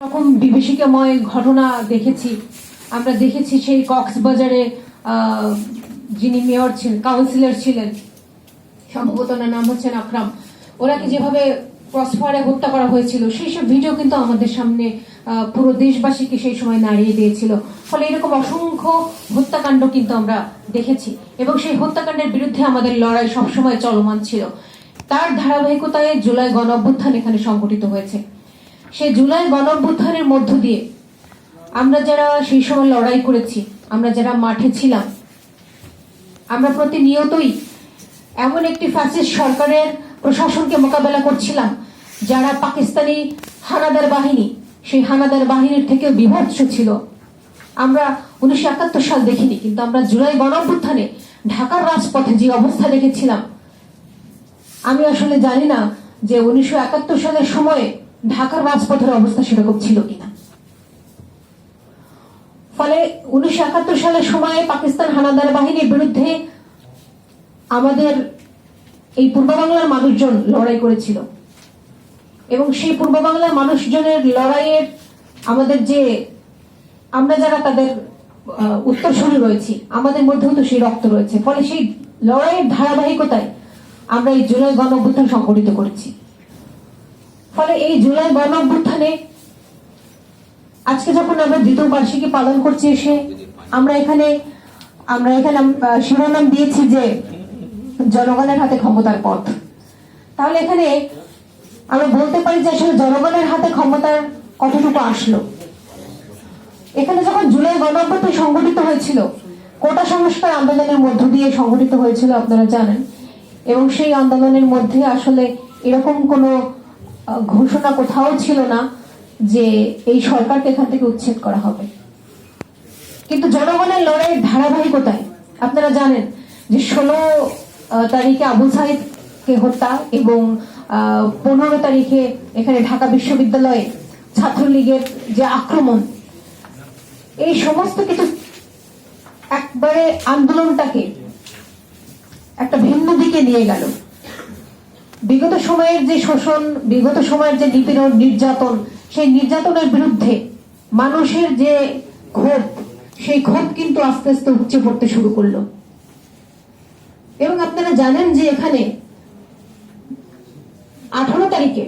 রকম বিভীষিকাময় ঘটনা দেখেছি। আমরা দেখেছি সেই কক্সবাজারে যিনি মেয়র ছিলেন, কাউন্সিলর ছিলেন, সম্ভবত ওনার নাম হচ্ছেন আকরাম, ওনাকে যেভাবে ক্রসফায়ারে হত্যা করা হয়েছিল সেই সব ভিডিও কিন্তু আমাদের সামনে পুরো দেশবাসীকে সেই সময় নাড়িয়ে দিয়েছিল। ফলে এরকম অসংখ্য হত্যাকাণ্ড কিন্তু আমরা দেখেছি এবং সেই হত্যাকাণ্ডের বিরুদ্ধে আমাদের লড়াই সবসময় চলমান ছিল। তার ধারাবাহিকতায় জুলাই গণঅভ্যুত্থান এখানে সংঘটিত হয়েছে। সেই জুলাই গণঅভ্যুত্থানের মধ্য দিয়ে আমরা যারা সেই সময় লড়াই করেছি, আমরা যারা মাঠে ছিলাম, আমরা প্রতিনিয়তই এমন একটি ফ্যাসিস্ট সরকারের প্রশাসনকে মোকাবেলা করছিলাম যারা পাকিস্তানি হানাদার বাহিনী, সেই হানাদার বাহিনীর থেকেও বিভৎস ছিল। আমরা 1971 সাল দেখিনি, কিন্তু আমরা জুলাই গণঅভ্যুত্থানে ঢাকার রাজপথে যে অবস্থা দেখেছিলাম, আমি আসলে জানি না যে 1971 সালের সময়ে ঢাকার রাজপথের অবস্থা সেরকম ছিল কিনা। ফলে 1971 সালের সময়ে পাকিস্তান হানাদার বাহিনীর বিরুদ্ধে আমাদের এই পূর্ব বাংলার মানুষজন লড়াই করেছিল এবং সেই পূর্ব বাংলার মানুষজনের লড়াইয়ের আমাদের যে আমরা যারা তাদের উত্তরসূরি রয়েছি, আমাদের মধ্যেও তো সেই রক্ত রয়েছে। ফলে সেই লড়াইয়ের ধারাবাহিকতায় আমরা এই জুলাই গণঅভ্যুত্থান সংগঠিত করেছি। ফলে এই জুলাই গণঅভ্যুত্থানে আজকে যখন আমরা দ্বিতীয় বার্ষিকী পালন করছি, এসে আমরা এখানে শিরোনাম দিয়েছি যে জনগণের হাতে ক্ষমতার পথ। তাহলে এখানে আমরা বলতে পারি যে আসলে জনগণের হাতে ক্ষমতার কতটুকু আসলো। এখানে যখন জুলাই গণঅভ্যুত্থান সংগঠিত হয়েছিল, কোটা সংস্কার আন্দোলনের মধ্য দিয়ে সংগঠিত হয়েছিল, আপনারা জানেন, এবং সেই আন্দোলনের মধ্যে আসলে এরকম কোনো ঘোষণা কোথাও ছিল না যে এই সরকারকে এখান থেকে উচ্ছেদ করা হবে। কিন্তু জনগণের লড়াইয়ের ধারাবাহিকতায় আপনারা জানেন যে 16 তারিখে আবু সাইদকে হত্যা এবং 15 তারিখে এখানে ঢাকা বিশ্ববিদ্যালয়ে ছাত্রলীগের যে আক্রমণ, এই সমস্ত কিছু একবারে আন্দোলনটাকে একটা ভিন্ন দিকে নিয়ে গেল। বিগত সময়ের যে শোষণ, বিগত সময়ের যে নিপীড়ন, নির্যাতন, সেই নির্যাতনের বিরুদ্ধে মানুষের যে ক্ষোভ, সেই ক্ষোভ কিন্তু আস্তে আস্তে উপচে পড়তে শুরু করলো। এবং আপনারা জানেন যে এখানে 18 তারিখে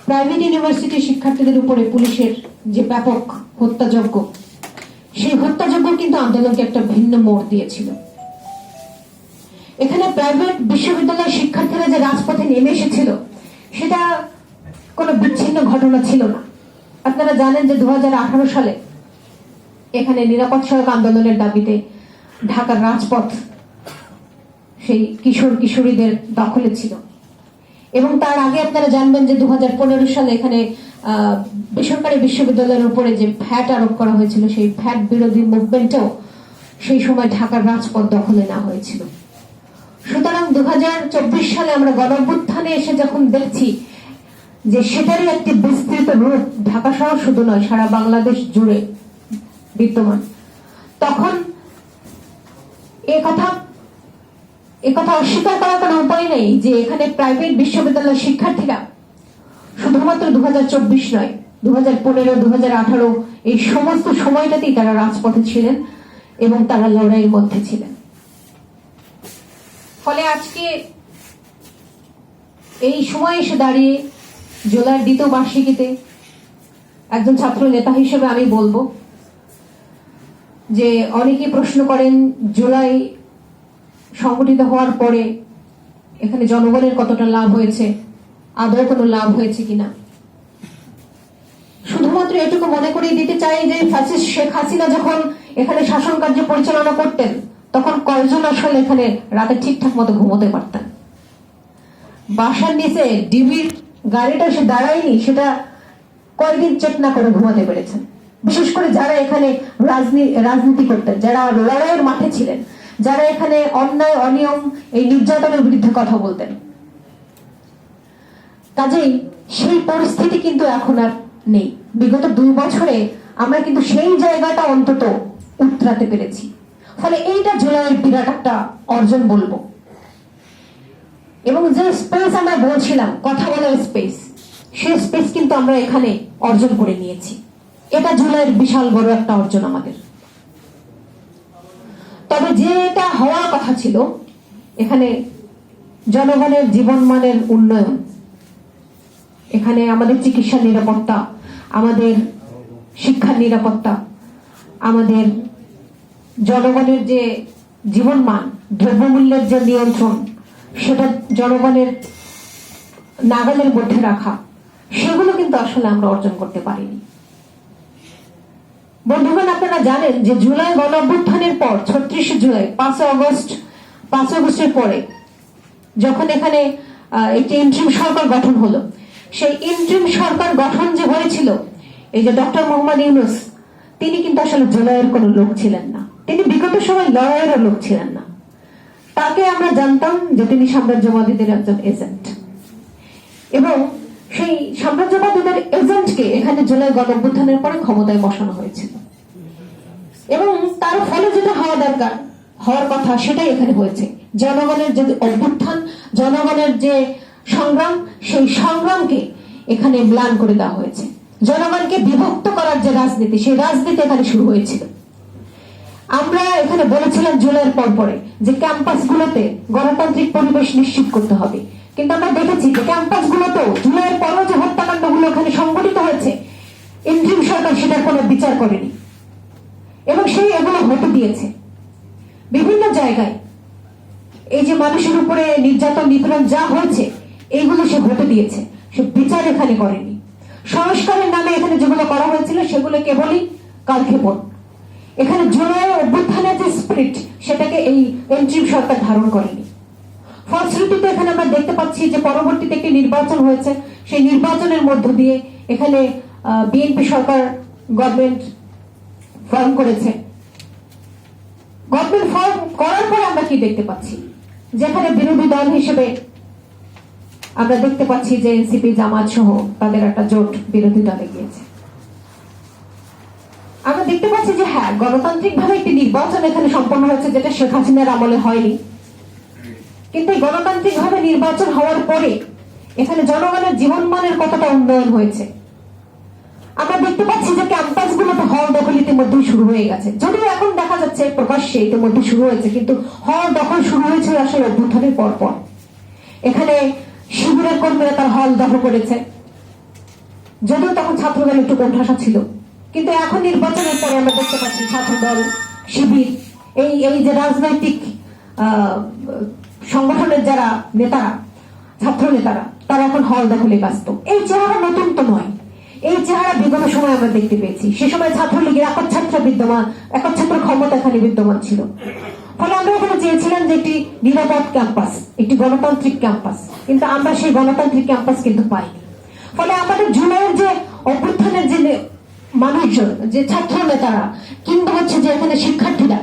প্রাইভেট ইউনিভার্সিটি শিক্ষার্থীদের উপরে পুলিশের যে ব্যাপক হত্যাযজ্ঞ, সেই হত্যাযজ্ঞ কিন্তু আন্দোলনকে একটা ভিন্ন মোড় দিয়েছিল। এখানে প্রাইভেট বিশ্ববিদ্যালয়ের শিক্ষার্থীরা যে রাজপথে নেমে এসেছিল, সেটা কোনো বিচ্ছিন্ন ঘটনা ছিল না। আপনারা জানেন যে 2018 সালে এখানে নিরাপদ সড়ক আন্দোলনের দাবিতে ঢাকার রাজপথ সেই কিশোর কিশোরীদের দখলে ছিল। এবং তার আগে আপনারা জানবেন যে 2015 সালে এখানে বেসরকারি বিশ্ববিদ্যালয়ের উপরে যে ভ্যাট আরোপ করা হয়েছিল, সেই ভ্যাট বিরোধী মুভমেন্টেও সেই সময় ঢাকার রাজপথ দখলে নেওয়া হয়েছিল। সুতরাং 2024 সালে আমরা গণঅভ্যুত্থানে এসে যখন দেখছি যে সেটারই একটি বিস্তৃত রূপ ঢাকা শহর শুধু নয়, সারা বাংলাদেশ জুড়ে বিদ্যমান, তখন এ কথা অস্বীকার করার কোনো উপায় নেই যে এখানে প্রাইভেট বিশ্ববিদ্যালয়ের শিক্ষার্থীরা শুধুমাত্র 2024 নয়, 2015, 2018 এই সমস্ত সময়টাতেই তারা রাজপথে ছিলেন এবং তারা লড়াইয়ের মধ্যে ছিলেন। ফলে আজকে এই সময় এসে দাঁড়িয়ে জুলাইয়ের দ্বিতীয় বার্ষিকীতে একজন ছাত্র নেতা হিসেবে আমি বলবো যে অনেকেই প্রশ্ন করেন জুলাই সংগঠিত হওয়ার পরে এখানে জনগণের কতটা লাভ হয়েছে, আদৌ কোনো লাভ হয়েছে কিনা। শুধুমাত্র এটুকু মনে করিয়ে দিতে চাই যে ফ্যাসিস্ট শেখ হাসিনা যখন এখানে শাসন কার্য পরিচালনা করতেন, তখন কয়জন আসলে এখানে রাতে ঠিকঠাক মতো ঘুমোতে পারতেন। বাসার নিচে ডিবির গাড়িটা সে দাঁড়ায়নি, সেটা কয়েকদিন চেক না করে ঘুমাতে পেরেছেন। বিশেষ করে যারা এখানে রাজনীতি করতেন, যারা লড়াইয়ের মাঠে ছিলেন, যারা এখানে অন্যায় অনিয়ম এই নির্যাতনের বিরুদ্ধে কথা বলতেন। কাজেই সেই পরিস্থিতি কিন্তু এখন আর নেই। বিগত 2 বছরে আমরা কিন্তু সেই জায়গাটা অন্তত উতরাতে পেরেছি। ফলে এইটা জুলাইয়ের বিরাট একটা অর্জন বলবো। এবং যে স্পেস আমরা বলছিলাম, কথা বলার স্পেস, সে স্পেস কিন্তু আমরা এখানে অর্জন করে নিয়েছি। এটা জুলাইয়ের বিশাল বড় একটা অর্জন আমাদের। তবে যেটা হওয়ার কথা ছিল, এখানে জনগণের জীবনমানের উন্নয়ন, এখানে আমাদের চিকিৎসার নিরাপত্তা, আমাদের শিক্ষার নিরাপত্তা, আমাদের জনগণের যে জীবনমান, দ্রব্যমূল্যের যে নিয়ন্ত্রণ, সেটা জনগণের নাগালের মধ্যে রাখা, সেগুলো কিন্তু আসলে আমরা অর্জন করতে পারিনি। বন্ধুগণ, আপনারা জানেন যে জুলাই গণ অভ্যুত্থানের পর ৩৬ জুলাই ৫ আগস্টের পরে যখন এখানে একটি ইন্টারিম সরকার গঠন হলো, সেই ইন্টারিম সরকার গঠন যে হয়েছিল, এই যে ডক্টর মোহাম্মদ ইউনূস, তিনি কিন্তু আসলে জুলাইয়ের কোনো লোক ছিলেন না। তিনি বিগত সময় লড়াইয়ের লোক ছিলেন না। তাকে আমরা জানতাম যে তিনি সাম্রাজ্যবাদীদের একজন এজেন্ট, এবং সেই সাম্রাজ্যবাদীদের এজেন্টকে এখানে জুলাই গণ অভ্যুত্থানের পরে ক্ষমতায় বসানো হয়েছিল, এবং তার ফলে যেটা হওয়া দরকার, হওয়ার কথা, সেটাই এখানে হয়েছে। জনগণের যে অভ্যুত্থান, জনগণের যে সংগ্রাম, সেই সংগ্রামকে এখানে ম্লান করে দেওয়া হয়েছে। জনগণকে বিভক্ত করার যে রাজনীতি, সেই রাজনীতি এখানে শুরু হয়েছিল। আমরা এখানে বলেছিলাম জুলাইয়ের পরে যে ক্যাম্পাসগুলোতে গণতান্ত্রিক পরিবেশ নিশ্চিত করতে হবে, কিন্তু আমরা দেখেছি যে ক্যাম্পাসগুলোতেও জুলাইয়ের পরও যে হত্যাকাণ্ডগুলো এখানে সংঘটিত হয়েছে, ইন্টারিম সরকার সেটার কোনো বিচার করেনি, এবং সেই এগুলো হতে দিয়েছে বিভিন্ন জায়গায়। এই যে মানুষের উপরে নির্যাতন নিপীড়ন যা হয়েছে, এইগুলো সে হতে দিয়েছে, সে বিচার এখানে করেনি। সংস্কারের নামে এখানে যেগুলো করা হয়েছিল, সেগুলো কেবলই কালক্ষেপণ। এখানে জুলাই অভ্যুত্থানের যে স্পিরিট, সেটাকে এই ইন্টারিম সরকার ধারণ করেনি। ফলশ্রুতিতে এখানে আমরা দেখতে পাচ্ছি যে পরবর্তীতে একটি নির্বাচন হয়েছে, সেই নির্বাচনের মধ্য দিয়ে এখানে বিএনপি সরকার গভর্নমেন্ট ফর্ম করেছে। গভর্নমেন্ট ফর্ম করার পর আমরা কি দেখতে পাচ্ছি, যেখানে বিরোধী দল হিসেবে আমরা দেখতে পাচ্ছি যে এনসিপি, জামাত সহ তাদের একটা জোট বিরোধী দলে গিয়েছে। আমরা দেখতে পাচ্ছি যে হ্যাঁ, গণতান্ত্রিক ভাবে একটি নির্বাচন এখানে সম্পন্ন হয়েছে, যেটা শেখ হাসিনার আমলে হয়নি। কিন্তু গণতান্ত্রিক ভাবে নির্বাচন হওয়ার পরে এখানে জনগণের জীবনমানের কতটা উন্নয়ন হয়েছে আমরা দেখতে পাচ্ছি। যে ক্যাম্পাসগুলোতে হল দখল ইতিমধ্যে শুরু হয়ে গেছে, যদিও এখন দেখা যাচ্ছে প্রকাশ্যে ইতিমধ্যে শুরু হয়েছে, কিন্তু হল দখল শুরু হয়েছে আসলে অভ্যুত্থানের পর। এখানে শিবিরের কর্মীরা তার হল দখল করেছে, যদিও তখন ছাত্রদল একটু কোণঠাসা ছিল, কিন্তু এখন নির্বাচনের পরে আমরা দেখতে পাচ্ছি ছাত্রদল, শিবির, এই যে রাজনৈতিক সংগঠনের যারা নেতারা, ছাত্র নেতারা, তারা এখন হল দখলে ব্যস্ত। এই চেহারা নতুন তো নয়, এই চেহারা বিগত সময় আমরা দেখতে পেয়েছি। সে সময় ছাত্রলীগের একচ্ছত্র ক্ষমতা এখানে বিদ্যমান ছিল। ফলে আমরা এখানে চেয়েছিলাম যে একটি নিরাপদ ক্যাম্পাস, একটি গণতান্ত্রিক ক্যাম্পাস, কিন্তু আমরা সেই গণতান্ত্রিক ক্যাম্পাস কিন্তু পাইনি। ফলে আমাদের জুলাইয়ের যে অভ্যুত্থানের যে মানুষজন, যে ছাত্র নেতারা, কিংবা হচ্ছে যে এখানে শিক্ষার্থীরা,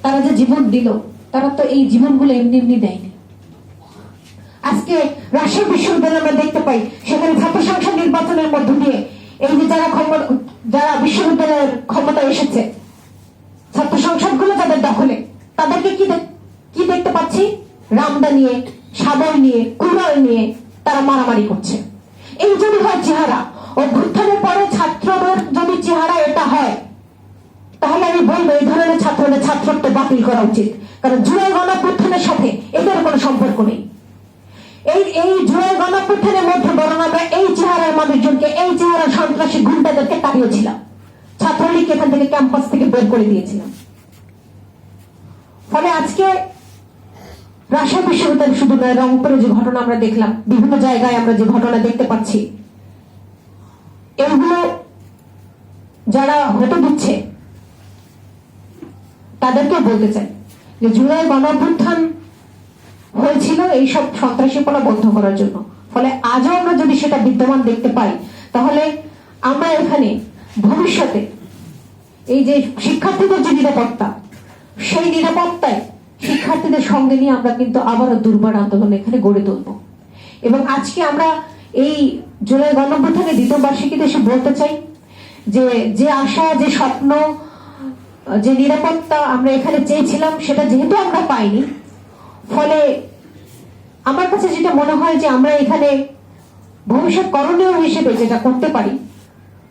তারা যে জীবন দিল, তারা তো এই জীবনগুলো এমনি এমনি দেয়নি। আজকে রাজশাহী বিশ্ববিদ্যালয়ে আমরা দেখতে পাই, সেখানে ছাত্র সংসদ নির্বাচনের মধ্য দিয়ে এই যে যারা বিশ্ববিদ্যালয়ের ক্ষমতা এসেছে, ছাত্র সংসদ গুলো যাদের দখলে, তাদেরকে কি দেখতে পাচ্ছি? রামদা নিয়ে, সাবল নিয়ে, কুড়াল নিয়ে তারা মারামারি করছে। এই যদি হয় চেহারা, অভ্যুত্থানের পরে ছাত্রদের যদি চেহারা এটা হয়, তাহলে আমি বলবো এই ধরনের ছাত্রদের ছাত্রত্ব বাতিল করা উচিত। কারণ জুলাই গণঅভ্যুত্থানের সাথে এদের কোনো সম্পর্ক নেই। এই জুলাই গণঅভ্যুত্থানের মধ্যে বরং আমরা এই চেহারার মানুষজনকে, এই চেহারার সন্ত্রাসী গুন্ডাদেরকে তাড়িয়েছিলাম, ছাত্রলীগ এখান থেকে ক্যাম্পাস থেকে বের করে দিয়েছিলাম। ফলে আজকে রাজশাহী বিশ্ববিদ্যালয় শুধু নয়, রংপুরে যে ঘটনা আমরা দেখলাম, বিভিন্ন জায়গায় আমরা যে ঘটনা দেখতে পাচ্ছি, এগুলো যারা হতে দিচ্ছে তাদেরকে বলতে চাই যে জুলাই গণঅভ্যুত্থান হয়েছিল এইসব সন্ত্রাসীপনা বন্ধ করার জন্য। ফলে আজও আমরা যদি সেটা বিদ্যমান দেখতে পাই, তাহলে আমরা এখানে ভবিষ্যতে এই যে শিক্ষার্থীদের যে নিরাপত্তা, সেই নিরাপত্তায় শিক্ষার্থীদের সঙ্গে নিয়ে আমরা কিন্তু আবারও দুর্বার আন্দোলন এখানে গড়ে তুলব। এবং আজকে আমরা এই জুলাই গণঅভ্যুত্থানের দ্বিতীয় বার্ষিকীতে এসে বলতে চাই যে আশা, যে স্বপ্ন, যে নিরাপত্তা আমরা এখানে চেয়েছিলাম, সেটা যেহেতু আমরা পাইনি, ফলে আমার কাছে যেটা মনে হয় যে আমরা এখানে ভবিষ্যৎ করণীয় হিসেবে যেটা করতে পারি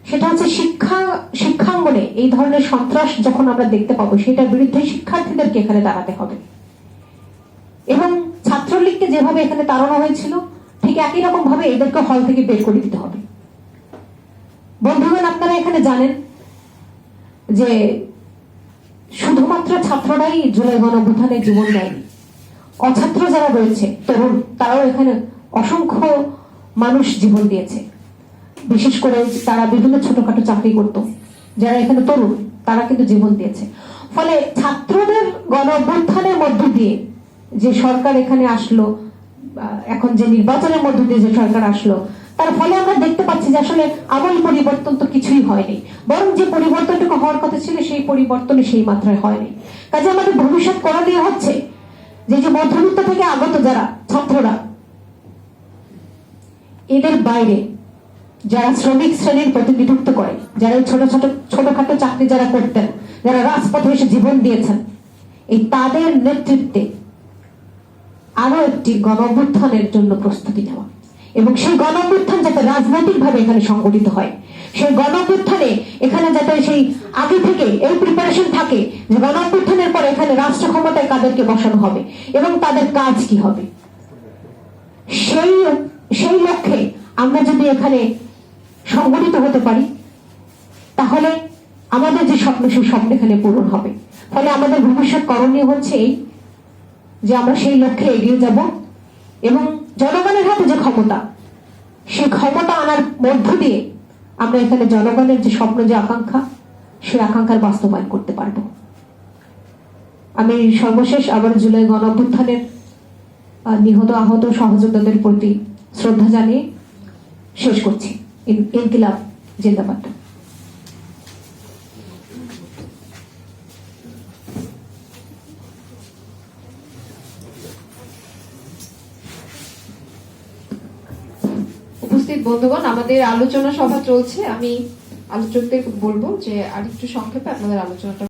সেটা হচ্ছে শিক্ষাঙ্গনে এই ধরনের সন্ত্রাস যখন আমরা দেখতে পাবো সেটার বিরুদ্ধে শিক্ষার্থীদেরকে এখানে দাঁড়াতে হবে এবং ছাত্রলীগকে যেভাবে এখানে তাড়ানো হয়েছিল ঠিক একই রকম ভাবে এদেরকে হল থেকে বের করে দিতে হবে। বন্ধুগণ, আপনারা এখানে জানেন যে শুধুমাত্র ছাত্ররাই জুলাই গণঅভ্যুত্থানে জীবন দেয়নি, অছাত্র যারা রয়েছে তরুণ তারাও এখানে অসংখ্য মানুষ জীবন দিয়েছে। বিশেষ করে তারা বিভিন্ন ছোটখাটো চাকরি করত, যারা এখানে তরুণ তারা কিন্তু জীবন দিয়েছে। ফলে ছাত্রদের গণঅভ্যুত্থানের মধ্য দিয়ে যে সরকার এখানে আসলো, এখন যে নির্বাচনের মধ্য দিয়ে যে সরকার আসলো, তার ফলে আমরা দেখতে পাচ্ছি যে আসলে আমূল পরিবর্তন তো কিছুই হয়নি, বরং যে পরিবর্তনটুকু হওয়ার কথা ছিল সেই পরিবর্তনে সেই মাত্রায় হয়নি। কাজে আমাদের ভবিষ্যৎ করণীয় হচ্ছে যে মধ্যবিত্ত থেকে আগত যারা ছাত্ররা, এদের বাইরে যারা শ্রমিক শ্রেণীর প্রতিনিধিত্ব করে, যারা ছোটখাটো চাকরি যারা করতেন, যারা রাজপথে এসে জীবন দিয়েছেন, এই তাদের নেতৃত্বে আরো একটি গণঅভ্যুত্থানের জন্য প্রস্তুতি নেওয়া এবং সেই গণঅভ্যুত্থান যাতে রাজনৈতিক ভাবে এখানে সংগঠিত হয়, সেই গণঅভ্যুত্থানে এখানে যাতে সেই আগে থেকে এই প্রিপারেশন থাকে যে গণঅভ্যুত্থানের পর এখানে রাষ্ট্র ক্ষমতায় কাদেরকে বসানো হবে এবং তাদের কাজ কি হবে, সেই লক্ষ্যে আমরা যদি এখানে সংগঠিত হতে পারি তাহলে আমাদের যে স্বপ্ন সেই স্বপ্ন এখানে পূরণ হবে। ফলে আমাদের ভবিষ্যৎ করণীয় হচ্ছে এই যে আমরা সেই লক্ষ্যে এগিয়ে যাব এবং জনগণের হাতে যে ক্ষমতা, সেই ক্ষমতা আনার মধ্য দিয়ে আমরা এখানে জনগণের যে স্বপ্ন, যে আকাঙ্ক্ষা, সেই আকাঙ্ক্ষার বাস্তবায়ন করতে পারব। আমি সর্বশেষ আবার জুলাই গণঅভ্যুত্থানের নিহত আহত সহযোদ্ধাদের প্রতি শ্রদ্ধা জানিয়ে শেষ করছি। ইনকিলাব জিন্দাবাদ। উপস্থিত বন্ধুগণ, আমাদের আলোচনা সভা চলছে। আমি আলোচকদের বলবো যে আরেকটু সংক্ষেপে আপনাদের আলোচনাটা